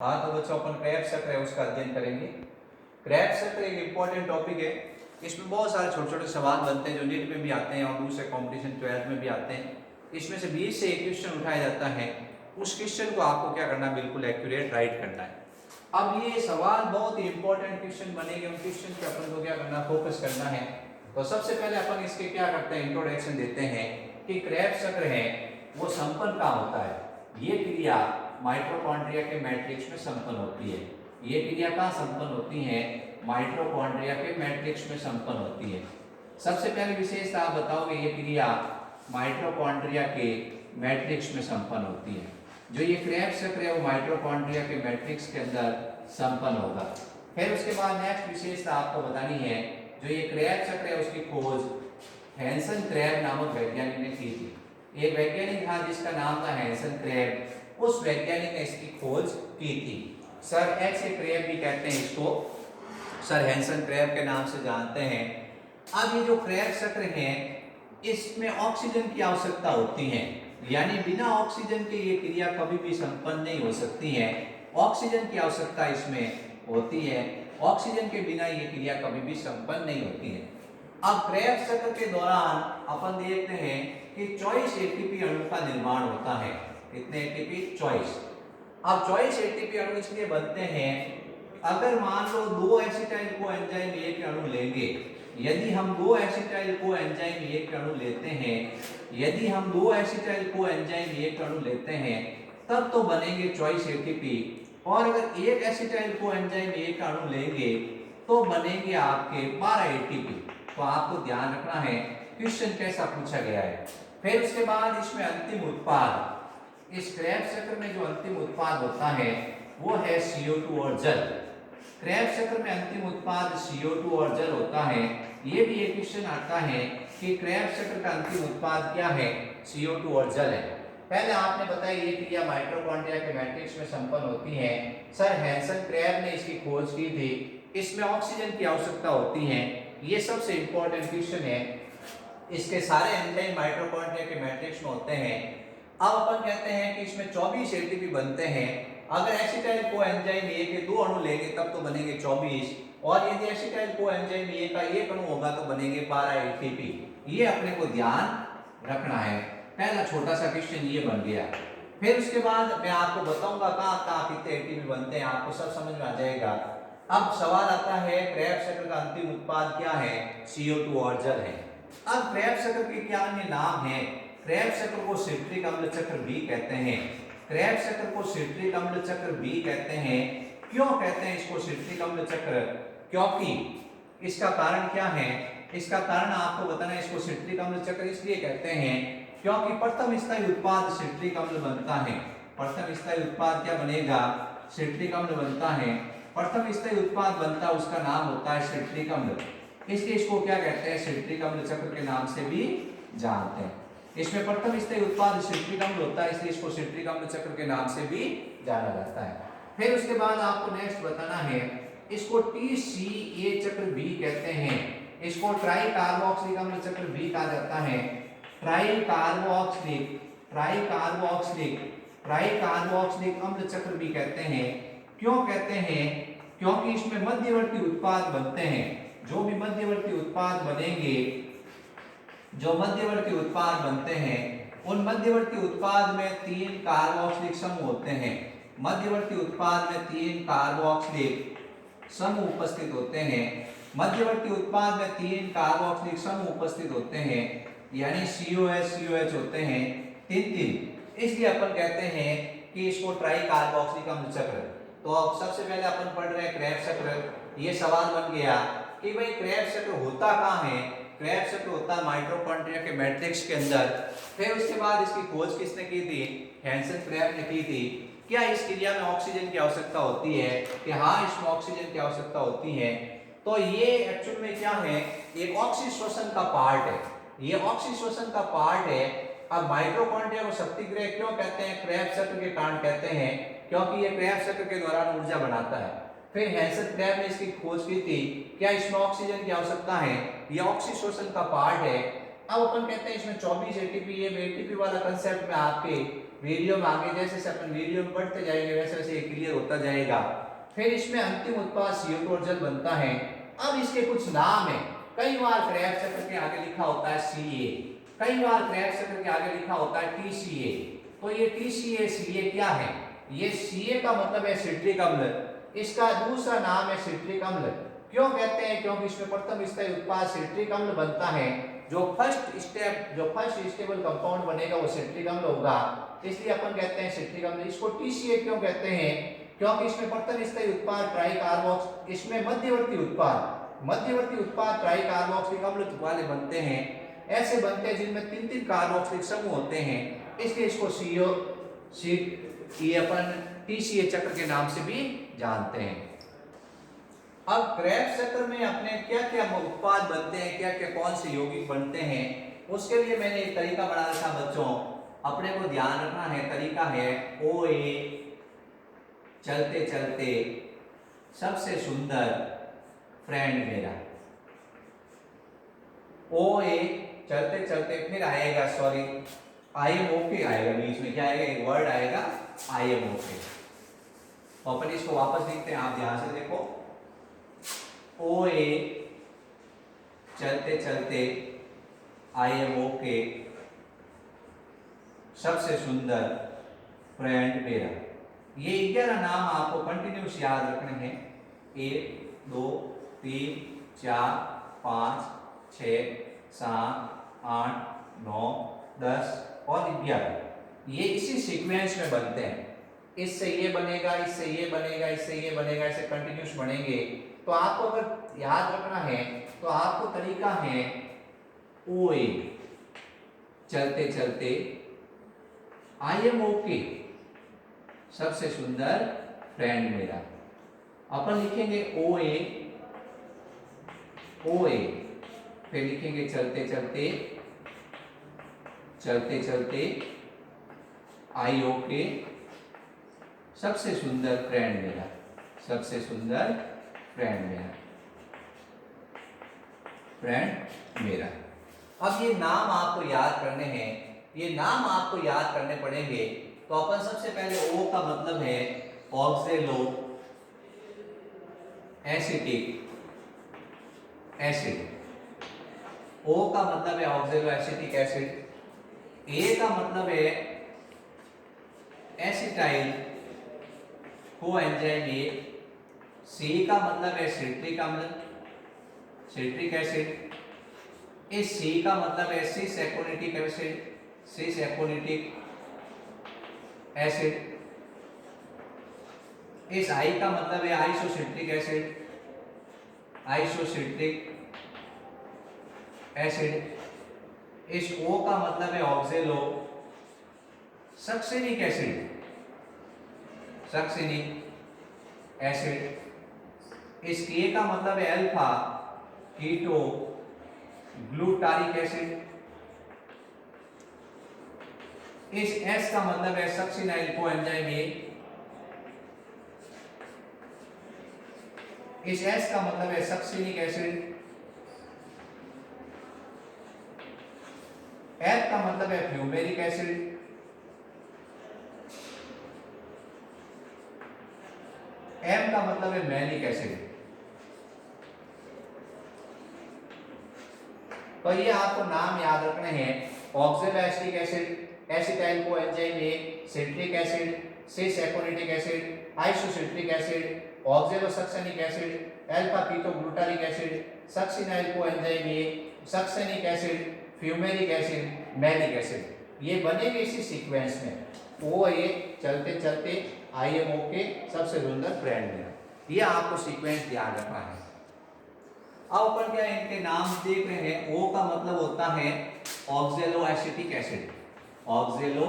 हाँ तो बच्चों अपन क्रेब्स चक्र है उसका अध्ययन करेंगे। क्रेब्स चक्र एक इम्पोर्टेंट टॉपिक है। इसमें बहुत सारे छोटे छोटे सवाल बनते हैं जो नीट में भी आते हैं और दूसरे कंपटीशन 12th में भी आते हैं। इसमें से 20 से एक क्वेश्चन उठाया जाता है, उस क्वेश्चन को आपको क्या करना है, बिल्कुल एक्यूरेट राइट करना है। अब ये सवाल बहुत ही इंपॉर्टेंट क्वेश्चन बनेंगे, उन क्वेश्चन पे अपन को क्या करना, फोकस करना है। तो सबसे पहले अपन इसके क्या करते हैं, इंट्रोडक्शन देते हैं कि क्रेब्स चक्र है वो संपन्न कहाँ होता है। ये क्रिया माइटोकॉन्ड्रिया के मैट्रिक्स में संपन्न होती है। ये क्रिया कहाँ संपन्न होती है, माइटोकॉन्ड्रिया के मैट्रिक्स में संपन्न होती है। सबसे पहले विशेषता आप बताओगे, ये क्रिया माइटोकॉन्ड्रिया के मैट्रिक्स में संपन्न होती है। जो ये क्रेब्स चक्र है वो माइटोकॉन्ड्रिया के मैट्रिक्स के अंदर संपन्न होगा। फिर उसके बाद नेक्स्ट विशेषता आपको बतानी है, जो ये क्रेब्स चक्र है उसकी खोज हैंसन क्रेब नामक वैज्ञानिक ने की थी। एक वैज्ञानिक था जिसका नाम था हैंसन क्रेब, उस वैज्ञानिक ने इसकी खोज की थी। सर एच ए क्रेब भी कहते हैं इसको, सर हैंसन क्रेब के नाम से जानते हैं। अब ये जो क्रेब्स चक्र है इसमें ऑक्सीजन की आवश्यकता होती है, यानी बिना ऑक्सीजन के ये क्रिया कभी भी संपन्न नहीं हो सकती है। ऑक्सीजन की आवश्यकता इसमें होती है, ऑक्सीजन के बिना ये क्रिया कभी भी संपन्न नहीं होती है। अब क्रेब्स चक्र के दौरान अपन देखते हैं कि 24 एटीपी अणु का निर्माण होता है। कितने एटीपी? 24। अब 24 एटीपी अणु इसलिए बनते हैं, अगर मान लो 2 एसिटाइल को एंजाइम ए के अणु लेंगे, यदि हम 2 एसिटाइल को एंजाइम ए के अणु लेते हैं, यदि हम 2 एसिटाइल को एंजाइम ए के अणु लेते हैं तब तो बनेंगे 24 एटीपी, और अगर एक एसिटाइल को एंजाइम ए का अणु लेंगे तो बनेंगे आपके 12 एटीपी। तो आपको ध्यान रखना है क्वेश्चन कैसा पूछा गया है। फिर उसके बाद इसमें अंतिम उत्पाद, इस क्रेब्स चक्र में जो अंतिम उत्पाद होता है वो है CO2 और जल। क्रेब्स चक्र में अंतिम उत्पाद CO2 और जल होता है। ये भी एक क्वेश्चन आता है कि क्रेब्स चक्र का अंतिम उत्पाद क्या है, CO2 और जल है। पहले आपने बताया ये क्रिया माइटोकॉन्ड्रिया के मैट्रिक्स में संपन्न होती है। सर हैंसन क्रेब ने इसकी खोज की थी। इसमें ऑक्सीजन की आवश्यकता होती है, ये सबसे इंपॉर्टेंट क्वेश्चन है। इसके सारे एंजाइम माइटोकॉन्ड्रिया के मैट्रिक्स में होते हैं। अब अपन कहते हैं कि इसमें 24 एटीपी बनते हैं। अगर एसिटाइल को एंजाइम ए के 2 अणु लेंगे तब तो बनेंगे 24, और यदि एसिटाइल को एंजाइम ए का 1 अणु होगा तो बनेंगे 12 एटीपी। ये अपने को ध्यान रखना है। पहला छोटा सा क्वेश्चन ये बन गया। फिर उसके बाद मैं आपको बताऊंगा कहाँ कहाँ कितने एटीपी बनते हैं, आपको सब समझ में आ जाएगा। अब सवाल आता है क्रेब्स चक्र का अंतिम उत्पाद क्या है, CO2 और जल है। अब क्रेब्स चक्र के क्या अन्य नाम हैं? क्रेब्स चक्र को सिट्रिक अम्ल चक्र भी कहते हैं। क्रेब्स चक्र को सिट्रिक अम्ल चक्र भी कहते हैं। क्यों कहते हैं इसको सिट्रिक अम्ल चक्र? क्योंकि इसका कारण क्या है, इसका कारण आपको बताना है। इसको सिट्रिक अम्ल चक्र इसलिए कहते हैं क्योंकि प्रथम स्थायी उत्पाद सिट्रिक अम्ल बनता है। प्रथम स्थायी उत्पाद क्या बनेगा, सिट्रिक अम्ल बनता है। प्रथम स्थायी उत्पाद बनता, उसका नाम होता है सिट्रिक अम्ल, इसलिए इसको क्या कहते हैं, सिट्रिक अम्ल चक्र के नाम से भी जानते हैं। इसमें प्रथम स्थायी उत्पाद सिट्रिक अम्ल होता है, इसलिए इसको सिट्रिक अम्ल चक्र के नाम से भी जाना जाता है। फिर उसके बाद आपको नेक्स्ट बताना है, इसको TCA चक्र भी कहते हैं। इसको ट्राई कार्बोक्सिलिक अम्ल चक्र भी कहा जाता है। ट्राई कार्बोक्सिलिक अम्ल चक्र भी कहते हैं। क्यों कहते हैं? क्योंकि इसमें मध्यवर्ती उत्पाद बनते हैं। जो भी मध्यवर्ती उत्पाद बनेंगे, जो मध्यवर्ती उत्पाद बनते हैं, उन मध्यवर्ती उत्पाद में 3 कार्बोक्सिलिक समूह होते हैं। मध्यवर्ती उत्पाद में 3 कार्बोक्सिलिक समूह उपस्थित होते हैं। मध्यवर्ती उत्पाद में 3 कार्बोक्सिलिक समूह उपस्थित होते हैं, यानी COH होते हैं 3-3। इसलिए अपन कहते हैं कि इसको ट्राई कार्बोक्सिलिक अम्ल चक्र। तो अब सबसे पहले अपन पढ़ रहे हैं क्रेब्स चक्र। ये सवाल बन गया कि भाई क्रेब्स चक्र होता कहाँ है। क्रेब्स चक्र होता है माइटोकॉन्ड्रिया के मैट्रिक्स के अंदर। फिर उसके बाद इसकी खोज किसने की थी, हैंसन क्रेब ने की थी। क्या इस क्रिया में ऑक्सीजन की आवश्यकता होती है, कि हाँ इसमें ऑक्सीजन की आवश्यकता होती है। तो ये एक्चुअल में क्या है, एक ऑक्सीश्वसन का पार्ट है, ये ऑक्सीश्वसन का पार्ट है। अब माइटोकॉन्ड्रिया को शक्तिगृह क्यों कहते हैं, क्रेब्स चक्र के कारण कहते हैं, क्योंकि ये क्रेब्स चक्र के दौरान ऊर्जा बनाता है। फिर हैंसन क्रेब ने इसकी खोज की थी, क्या इसमें ऑक्सीजन की आवश्यकता है, ये ऑक्सीश्वसन का पार्ट है। अब अपन कहते हैं इसमें 24 एटीपी, ये एटीपी वाला कंसेप्ट में आपके वीडियो में आगे जैसे जैसे अपन वीडियो में बढ़ते जाएंगे वैसे वैसे ये क्लियर होता जाएगा। फिर इसमें अंतिम उत्पाद CO2 और जल बनता है। अब इसके कुछ नाम है, कई बार क्रैब्स चक्र के आगे लिखा होता है CA, कई बार क्रैब्स चक्र के आगे लिखा होता है TCA। तो ये TCA CA क्या है? ये CA का मतलब है सिट्रिक अम्ल, इसका दूसरा नाम है सिट्रिक अम्ल। क्यों कहते हैं? क्योंकि इसमें प्रथम स्तरीय उत्पाद सिट्रिक अम्ल बनता है। जो फर्स्ट स्टेबल कंपाउंड बनेगा वो सिट्रिक अम्ल होगा, इसलिए अपन कहते हैं सिट्रिक अम्ल। इसको TCA क्यों कहते हैं? क्योंकि इसमें प्रथम स्तरीय उत्पाद ट्राइकार्बोक्स, इसमें मध्यवर्ती उत्पाद ट्राइकार्बोक्सिलिक अम्ल वाले बनते हैं। ऐसे बनते हैं जिनमें 3-3 कार्बोक्सिलिक समूह होते हैं, इसलिए इसको ये अपन TCA चक्र के नाम से भी जानते हैं। अब क्रेब्स चक्र में अपने क्या क्या उत्पाद बनते हैं, क्या क्या कौन से यौगिक बनते हैं, उसके लिए मैंने एक तरीका बना रखा बच्चों, अपने को ध्यान रखना है। तरीका है OA चलते चलते सबसे सुंदर फ्रेंड मेरा। OA चलते चलते फिर आएगा IMOK आएगा बीच में, क्या आएगा? एक वर्ड आएगा IMOK। तो अपन इसको वापस लिखते हैं, आप ध्यान से देखो। OA चलते चलते IMOK सबसे सुंदर फ्रेंड मेरा। ये 11 नाम आपको कंटिन्यूस याद रखने हैं। 1 2 3 4 5 6 7 8 9 10 और 11, ये इसी सीक्वेंस में बनते हैं। इससे ये बनेगा, इससे ये बनेगा, इससे ये बनेगा, ऐसे कंटिन्यूस बनेंगे। तो आपको अगर याद रखना है तो आपको तरीका है OA चलते चलते IMOK सबसे सुंदर फ्रेंड मेरा। अपन लिखेंगे OA फिर लिखेंगे चलते चलते IOK सबसे सुंदर फ्रेंड मेरा, सबसे सुंदर फ्रेंड मेरा। अब ये नाम आपको याद करने हैं, ये नाम आपको याद करने पड़ेंगे। तो अपन सबसे पहले O का मतलब है ऑक्सेलो एसिटिक एसिड, O का मतलब है ऑक्सेलो एसिटिक एसिड। A का मतलब है एसिटाइल कोएंजाइम A। C का मतलब है सिट्रिक अम्ल, सिट्रिक एसिड। इस C का मतलब है सिस aconitic acid, cis aconitic acid. इस I का मतलब है आइसोसिट्रिक एसिड, आइसोसिट्रिक एसिड। इस O का मतलब है ऑक्सेलो सक्सेनिक एसिड, सक्सेनिक एसिड। इस K का मतलब है अल्फा कीटो ग्लूटारिक एसिड। इस S का मतलब है सक्सिनाइल कोएंजाइम A। इस S का मतलब है सक्सिनिक एसिड। F का मतलब है फ्यूमेरिक एसिड। M का मतलब है मैलिक एसिड। तो ये आपको नाम याद रखने हैं। Oxaloacetic acid, acetyl coenzyme A, citric acid, cis aconitic acid, isocitric acid, oxalosuccinic acid, alpha ketoglutaric acid, succinyl coenzyme A, succinic acid, fumaric acid, malic acid. ये बनेंगे इसी सीक्वेंस में। OA चलते चलते IMOK सबसे सुंदर friend है। ये आपको सीक्वेंस याद रखना है। अब अपन क्या इनके नाम देख रहे हैं। O का मतलब होता है ऑक्सेलो एसिटिक एसिड, ऑक्सेलो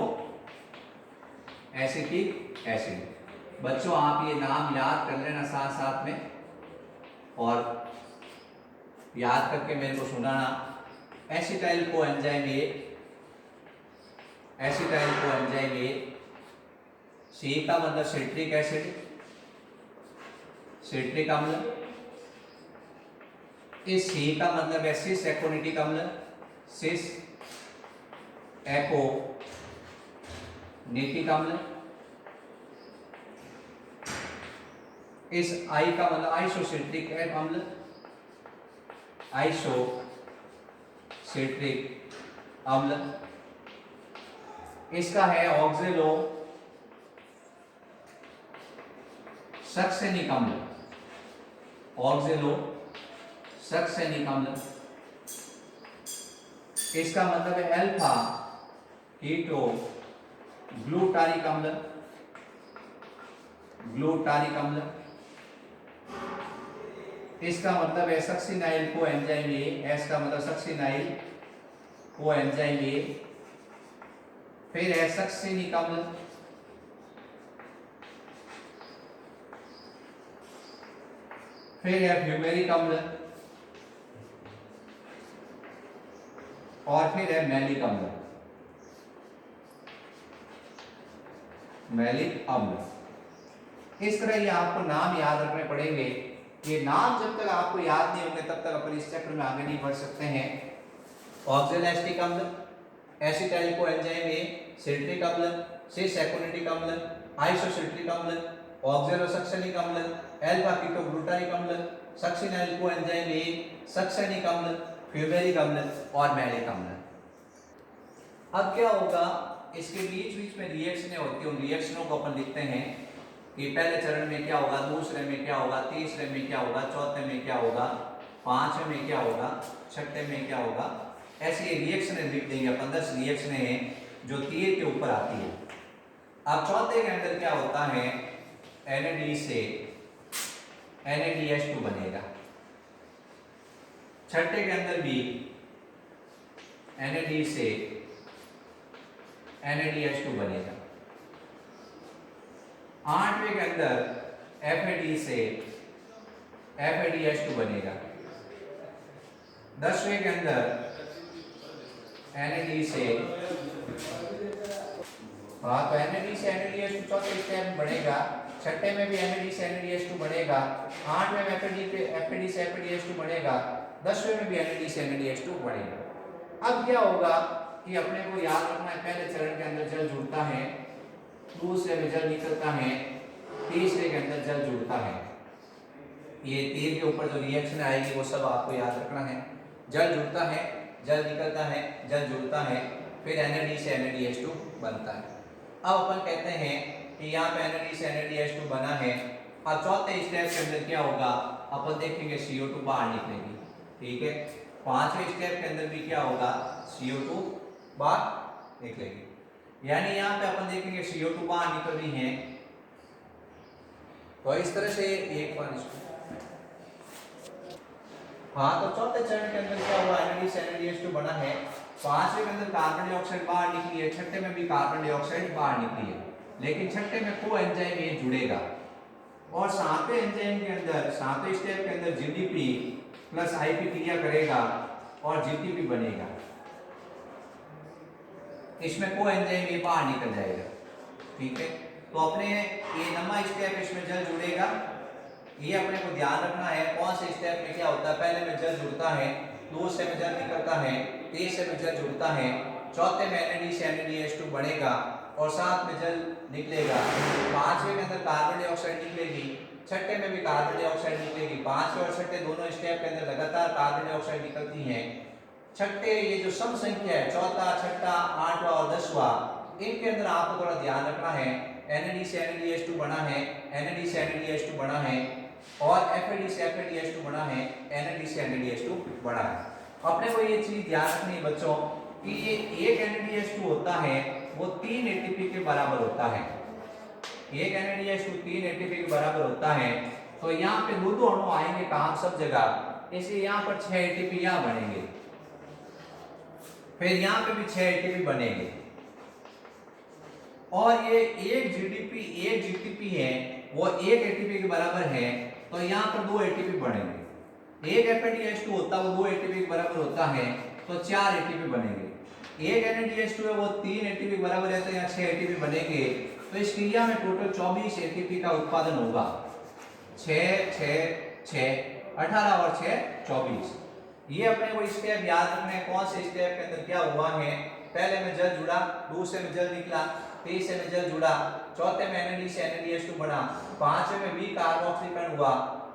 एसिटिक एसिड। बच्चों आप ये नाम याद कर लेना साथ साथ में, और याद करके मेरे को सुनाना। Acetyl coenzyme A, acetyl coenzyme A। C का मतलब सिट्रिक एसिड, सिट्रिक अम्ल। इस C का मतलब है सिस एकोनिटिक अम्ल, सिस एको नीतिक अम्ल। इस आई का मतलब आइसोसिट्रिक अम्ल, आइसोसिट्रिक अम्ल। इसका है ऑक्जेलो सक्सेनिक अम्ल, ऑक्जेलो सक्सेनिक अम्ल। इसका मतलब है अल्फा कीटो ग्लूटारिक अम्ल, ग्लूटारिक अम्ल। इसका मतलब है सक्सिनाइल कोएंजाइम ए, एस का मतलब सक्सिनाइल कोएंजाइम ए। फिर है सक्सेनिक अम्ल, फिर है फ्यूमेरिक अम्ल और फिर है मैलिक अम्ल, मैलिक अम्ल। इस तरह ये आपको नाम याद रखने पड़ेंगे। ये नाम जब तक आपको याद नहीं होंगे तब तक अपन इस चक्र में आगे नहीं बढ़ सकते हैं। ऑक्जेलेस्टिक अम्ल, एसिटाइल कोएंजाइम ए, सिट्रिक अम्ल, सिस एकोनिटिक अम्ल, आइसोसिट्रिक अम्ल, ऑक्जेलोसक्सेनिक अम्ल, अल्फा कीटोग्लूटारिक अम्ल, सक्सिनाइल कोएंजाइम ए, सक्सेनिक अम्ल, फ्यूमेरिक अम्ल और मैलिक अम्ल। अब क्या होगा, इसके बीच बीच में रिएक्शनें होती हैं। उन रिएक्शनों को अपन लिखते हैं कि पहले चरण में क्या होगा, दूसरे में क्या होगा, तीसरे में क्या होगा, चौथे में क्या होगा, पांचवें में क्या होगा, छठे में क्या होगा। ऐसी रिएक्शनें लिख देंगे अपन। 10 रिएक्शनें हैं जो तीर के ऊपर आती है। अब चौथे के अंदर क्या होता है, NAD से NADH2 बनेगा। छठे के अंदर भी NAD से NADH2 बनेगा। आठवें के अंदर FAD से FADH2 बनेगा। 10वें के अंदर NAD से, हाँ तो NAD से NADH2 चौथे स्टेप में बनेगा। छठे में भी NAD से NADH2 बनेगा। 8वें में FAD से FADH2 बनेगा। 10वें में भी NAD से NADH2 बनेगा। अब क्या होगा कि अपने को याद रखना है, पहले चरण के अंदर जल जुड़ता है, दूसरे में जल निकलता है, तीसरे के अंदर जल जुड़ता है। ये तीर के ऊपर जो रिएक्शन आएगी वो सब आपको याद रखना है। जल जुड़ता है, जल निकलता है, जल जुड़ता है, फिर NAD से NADH2 बनता है। अब अपन कहते हैं कि यहाँ पे NAD से NADH2 बना है। अब चौथे स्टेप के अंदर क्या होगा, अपन देखेंगे CO2 बाहर निकलेगी। ठीक है, पांचवें स्टेप के अंदर भी क्या होगा, CO2 बाहर निकलेगी। यानी यहाँ पे अपन देखेंगे CO2 बाहर निकल रही है। तो इस तरह से एक बार हाँ, तो चौथे चरण के अंदर क्या हुआ, NAD से NADH2 बना है। पांचवें के अंदर कार्बन डाइऑक्साइड बाहर निकली है, छठे में भी कार्बन डाइऑक्साइड बाहर निकली है, लेकिन छठे में कोएंजाइम ये जुड़ेगा और सातवें एंजाइम के अंदर, सातवें स्टेप के अंदर GDP प्लस IP क्रिया करेगा और GTP बनेगा। इसमें कोएंजाइम ये बाहर निकल जाएगा। ठीक है, तो अपने ये नमा स्टेप इसमें जल जुड़ेगा। ये अपने को ध्यान रखना है कौन से स्टेप में क्या होता है। पहले में जल जुड़ता है, दूसरे में जल निकलता है, तीसरे में जल जुड़ता है, चौथे में NAD से NADH2 बनेगा और साथ में जल निकलेगा। पांचवें के अंदर कार्बन डाइऑक्साइड निकलेगी, छठे में भी कार्बन डाइऑक्साइड निकलेगी। पांचवें और छठे दोनों स्टेप के अंदर लगातार कार्बन डाइऑक्साइड निकलती है। छठे ये जो सम संख्या है, चौथा, छठा, आठवां और 10वां, इनके अंदर आपको थोड़ा ध्यान रखना है। NAD से NADH2 बना है, NAD से NADH2 बना है और FAD से FADH2 बना है, NAD से NADH2 बना है। अपने को ये चीज ध्यान रखनी है बच्चों कि ये एक NADH2 होता है वो 3 ATP के बराबर होता है। एक NADH2 3 ATP के बराबर होता है। तो यहाँ पे दो अणु आएंगे काम सब जगह, इसलिए यहाँ पर 6 ATP यहाँ बनेंगे, फिर यहाँ पे भी 6 ATP बनेंगे और ये एक GTP है वो 1 ATP के बराबर है। तो यहाँ पर 2 ATP बनेंगे। एक FADH2 होता है वो 2 ATP के बराबर होता है, तो 4 ATP बनेंगे। एक NADH2 है वो 3 ATP के बराबर है, तो यहाँ 6 ATP बनेंगे। तो इस क्रिया में टोटल 24 ATP का उत्पादन होगा। 6 6 6 18 और 6 24। ये अपने को स्टेप याद रखने हैं, कौन से स्टेप के अंदर क्या हुआ है। पहले में जल जुड़ा, दूसरे में जल निकला, तीसरे में जल जुड़ा, चौथे में Na से NaDH2 बना, पांचवे में B कार्बोक्सीकरण हुआ,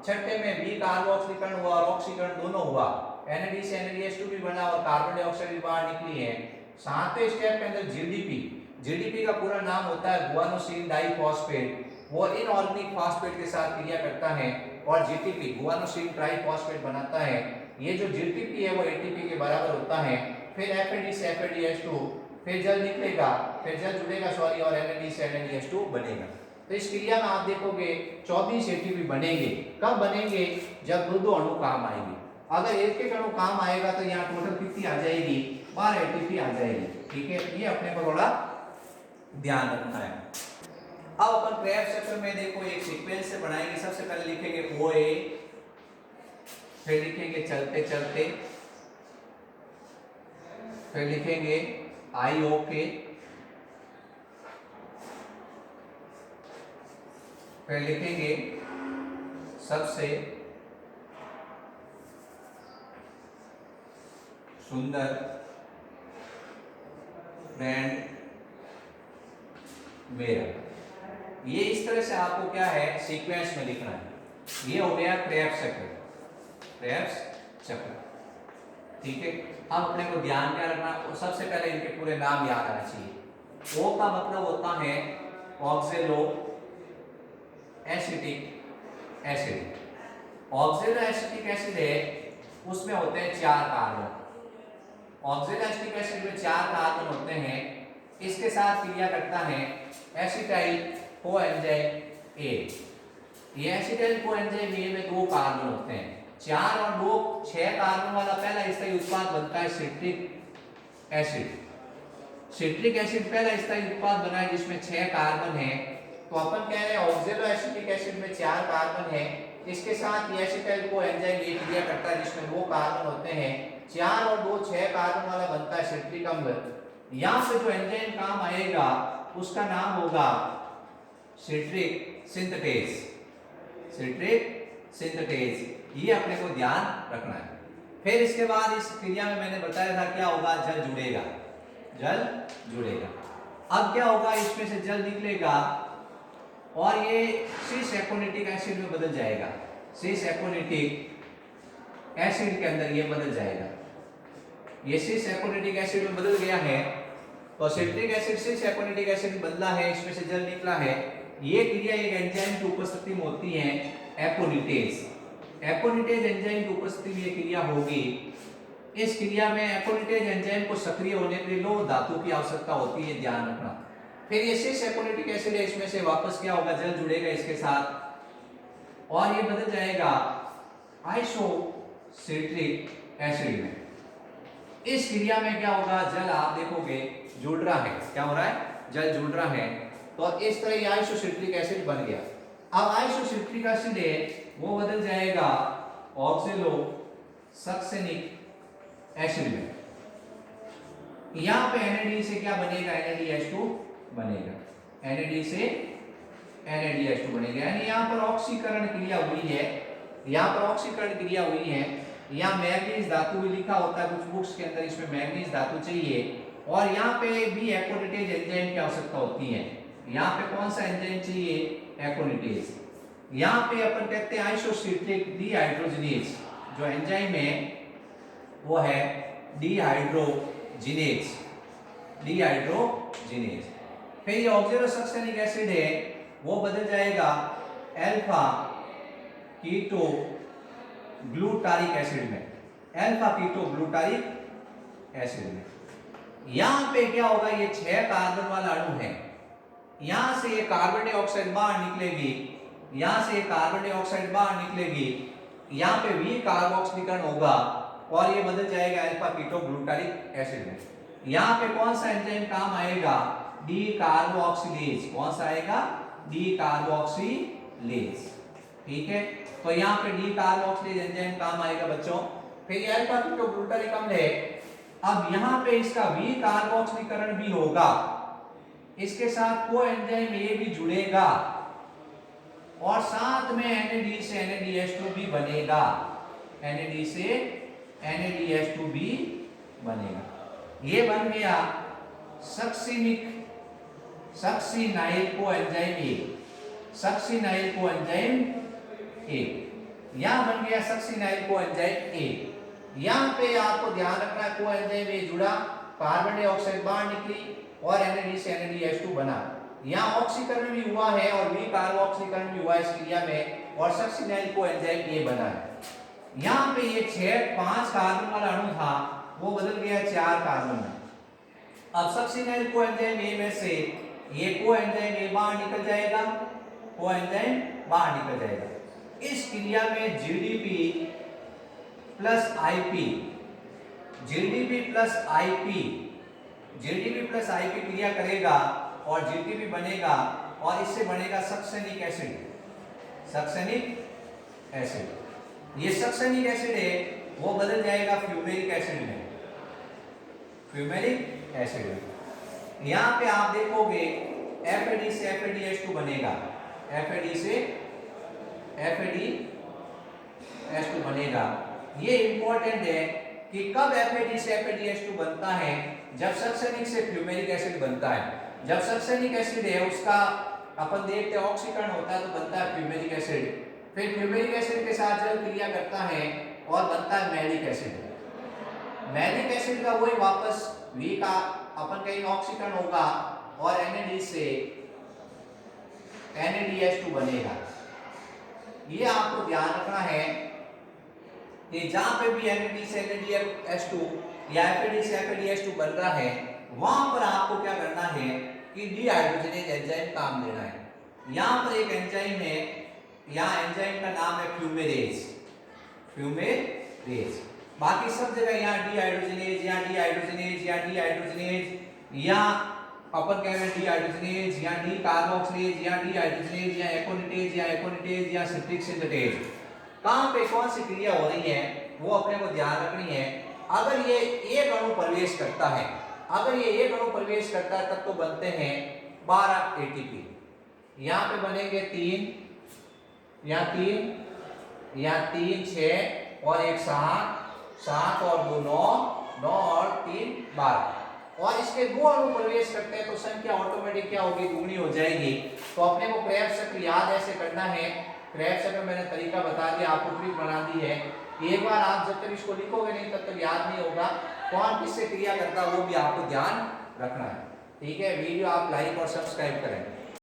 छठे में B कार्बोक्सीकरण हुआ और ऑक्सीकरण दोनों हुआ, Na से NaDH2 भी बना और कार्बन डाइऑक्साइड भी बाहर निकली है। सातवें स्टेप के अंदर जीडीपी का पूरा नाम होता है गुआनोसिन डाइफॉस्फेट, वो इनऑर्गेनिक फास्फेट के साथ क्रिया करता है और जीटीपी गुआनोसिन ट्राइफॉस्फेट बनाता है। ये जो जीटीपी है वो एटीपी के बराबर होता है। फिर एफएडी से एफएडीएच2, फिर जल निकलेगा, फिर जल जुड़ेगा सॉरी और एनएडी से एनएडीएच2 बनेगा। तो इस क्रिया में आप देखोगे 24 एटीपी बनेंगे। कब बनेंगे? जब दो अणु काम आएंगे। अगर एक अणु काम आएगा तो यहाँ टोटल कितनी आ जाएगी? 12 एटीपी आ जाएगी। ठीक है, ये अपने को थोड़ा ध्यान रखना है। अब अपन क्रेब्स चक्र में देखो एक सीक्वेंस से बनाएंगे। सबसे पहले लिखेंगे OA, फिर लिखेंगे चलते चलते, फिर लिखेंगे IOK, फिर लिखेंगे सबसे सुंदर फ्रेंड मेरा। ये इस तरह से आपको क्या है सीक्वेंस में लिखना है। ये हो गया क्रेब्स चक्र, क्रेब्स चक्र। ठीक है, अब अपने को ध्यान क्या रखना, सबसे पहले इनके पूरे नाम याद आना चाहिए। O का मतलब होता है ऑक्जेलो एसिटिक एसिड। ऑक्जेलो एसिटिक एसिड है, उसमें होते हैं 4 कार्बन। ऑक्जेलो एसिटिक एसिड में 4 कार्बन होते हैं। इसके साथ क्रिया करता है एसिटाइल कोएंजाइम A। ये एसिटाइल कोएंजाइम A में 2 कार्बन होते हैं, 4 और 2 6 कार्बन वाला पहला स्थायी उत्पाद बनता है सिट्रिक एसिड। सिट्रिक एसिड पहला स्थायी उत्पाद बना है जिसमें 6 कार्बन है। तो अपन कह रहे हैं ऑक्जेलो एसिटिक एसिड में 4 कार्बन है, इसके साथ ये एसिटाइल कोएंजाइम A क्रिया करता है जिसमें 2 कार्बन होते हैं, 4 और 2 6 कार्बन वाला बनता है सिट्रिक अम्ल। यहाँ पे जो एंजाइम काम आएगा उसका नाम होगा सिट्रिक सिंथेटेज। सिट्रिक सिंथेटेज, ये अपने को ध्यान रखना है। फिर इसके बाद इस क्रिया में मैंने बताया था क्या होगा, जल जुड़ेगा, जल जुड़ेगा। अब क्या होगा, इसमें से जल निकलेगा और ये सिस एकोनिटिक एसिड में बदल जाएगा। सिस एकोनिटिक एसिड के अंदर ये बदल जाएगा। ये सिस एकोनिटिक एसिड में बदल गया है तो citric acid cis aconitic acid बदला है, इसमें से जल निकला है। ये क्रिया एक एंजाइम की उपस्थिति में होती है एकोनिटेज। एकोनिटेज एंजाइम की उपस्थिति में ये क्रिया होगी। इस क्रिया में एकोनिटेज एंजाइम को सक्रिय होने के लिए लौह धातु की आवश्यकता होती है, ध्यान रखना। फिर ये सिस एकोनिटिक एसिड है, इसमें से वापस क्या होगा, जल जुड़ेगा इसके साथ और ये बदल जाएगा आइसोसिट्रिक एसिड में। इस क्रिया में क्या होगा, जल आप देखोगे जुड़ रहा है। क्या हो रहा है, जल जुड़ रहा है। तो इस तरह ये आइसोसिट्रिक एसिड बन गया। अब आइसोसिट्रिक एसिड है वो बदल जाएगा ऑक्जेलो सक्सेनिक एसिड में। यहाँ पे NAD से क्या बनेगा, NADH2 बनेगा। NAD से NADH2 बनेगा, यानी यहाँ पर ऑक्सीकरण क्रिया हुई है। यहाँ पर ऑक्सीकरण क्रिया हुई है। यहाँ मैग्नीज धातु भी लिखा होता है कुछ बुक्स के अंदर, इसमें मैग्नीज धातु चाहिए। और यहाँ पे भी एकोनिटेज एंजाइम की आवश्यकता होती है। यहाँ पे कौन सा एंजाइम चाहिए, एकोनिटेज। यहाँ पे अपन कहते हैं आइसोसिट्रिक डीहाइड्रोजिनेज। जो एंजाइम है वो है डीहाइड्रोजिनेज, डीहाइड्रोजिनेज। फिर ये ऑक्जेलो सक्सेनिक एसिड है वो बदल जाएगा अल्फा कीटो ग्लूटारिक एसिड में, अल्फा कीटो ग्लूटारिक एसिड में। यहां पे क्या होगा, ये 6 कार्बन वाला अणु है। यहां से ये कार्बन डाइऑक्साइड बाहर निकलेगी, यहां से ये कार्बन डाइऑक्साइड बाहर निकलेगी। यहां पे V कार्बोक्सीकरण होगा और ये बदल जाएगा अल्फा कीटो ग्लूटारिक एसिड में। यहां पे कौन सा एंजाइम काम आएगा, डी कार्बोक्सिलेज। कौन सा आएगा, डी कार्बोक्सिलेज। ठीक है, तो यहाँ पे डी कार्बोक्सिलेज एंजाइम काम आएगा बच्चों। फिर ये अल्फा कीटो ग्लूटारिक अम्ल है। अब यहाँ पे इसका V कार्बोक्सीकरण भी होगा, इसके साथ को एंजाइम A भी जुड़ेगा और साथ में NAD से NADH2 भी बनेगा। NAD से NADH2 भी बनेगा। ये बन गया succinic succinyl coenzyme A, succinyl coenzyme A, यहां बन गया सक्सिनाइल कोएंजाइम ए। यहां पे आपको ध्यान रखना है कोएंजाइम ए जुड़ा, कार्बन डाइऑक्साइड बाहर निकली और NAD से NADH2 बना। यहाँ ऑक्सीकरण भी हुआ है और भी कार्बोक्सीकरण भी हुआ है इस क्रिया में और सक्सिनाइल कोएंजाइम ए बना है। यहाँ पे ये 5 कार्बन वाला अणु था वो बदल गया 4 कार्बन में। अब सक्सिनाइल कोएंजाइम ए में से ये कोएंजाइम ए बाहर निकल जाएगा, कोएंजाइम बाहर निकल जाएगा। इस क्रिया में GDP plus IP, GDP plus IP, GDP plus IP क्रिया करेगा और GTP बनेगा और इससे बनेगा सक्सेनिक एसिड, सक्सेनिक एसिड। ये सक्सेनिक एसिड है वो बदल जाएगा फ्यूमेरिक एसिड में, फ्यूमेरिक एसिड में। यहाँ पे आप देखोगे FAD से FADH2 बनेगा, FAD से FADH2 बनेगा। ये इंपॉर्टेंट है कि कब FAD से FADH2 बनता है, जब सक्सेनिक से फ्यूमेरिक एसिड बनता है। जब सक्सेनिक एसिड है उसका अपन देखते हैं ऑक्सीकरण होता है तो बनता है फ्यूमेरिक एसिड, फिर फ्यूमेरिक एसिड के साथ जब क्रिया करता है और बनता है मैलिक एसिड। मैलिक एसिड का वही वापस V का अपन कहीं ऑक्सीकरण होगा और NAD से NADH2 बनेगा। ये आपको ध्यान रखना है कि जहां पे भी NAD से NADH2 या FAD से FADH2 बन रहा है वहां पर आपको क्या करना है कि डीहाइड्रोजनेज एंजाइम काम लेना है। यहां पर एक एंजाइम है, यहाँ एंजाइम का नाम है फ्यूमेरेज, फ्यूमेरेज। बाकी सब जगह यहाँ डीहाइड्रोजनेज, यहाँ डीहाइड्रोजनेज, यहाँ डीहाइड्रोजनेज, यहाँ अपन कह रहे हैं डीहाइड्रोजनेज, यहाँ डी कार्बोक्सिलेज, यहाँ डीहाइड्रोजनेज, यहाँ एकोनिटेज, यहाँ एकोनिटेज, यहाँ सिट्रिक सिंथेटेज। कहां पे कौन सी क्रिया हो रही है वो अपने को ध्यान रखनी है। अगर ये एक अणु प्रवेश करता है, अगर ये एक अणु प्रवेश करता है तब तो बनते हैं 12 ATP। यहाँ पे बनेंगे 3, यहाँ 3, यहाँ 3 6 और 1 7, 7 और 2 9, 9 और 3 12। और इसके 2 अणु प्रवेश करते हैं तो संख्या ऑटोमेटिक क्या होगी, दुगनी हो जाएगी। तो अपने को क्रेब्स चक्र याद ऐसे करना है। क्रेब्स चक्र मैंने तरीका बता दिया, आपको ट्रिक बना दी है। एक बार आप जब तक इसको लिखोगे नहीं तब तक याद नहीं होगा कौन किससे क्रिया करता है, वो भी आपको ध्यान रखना है। ठीक है, वीडियो आप लाइक और सब्सक्राइब करें।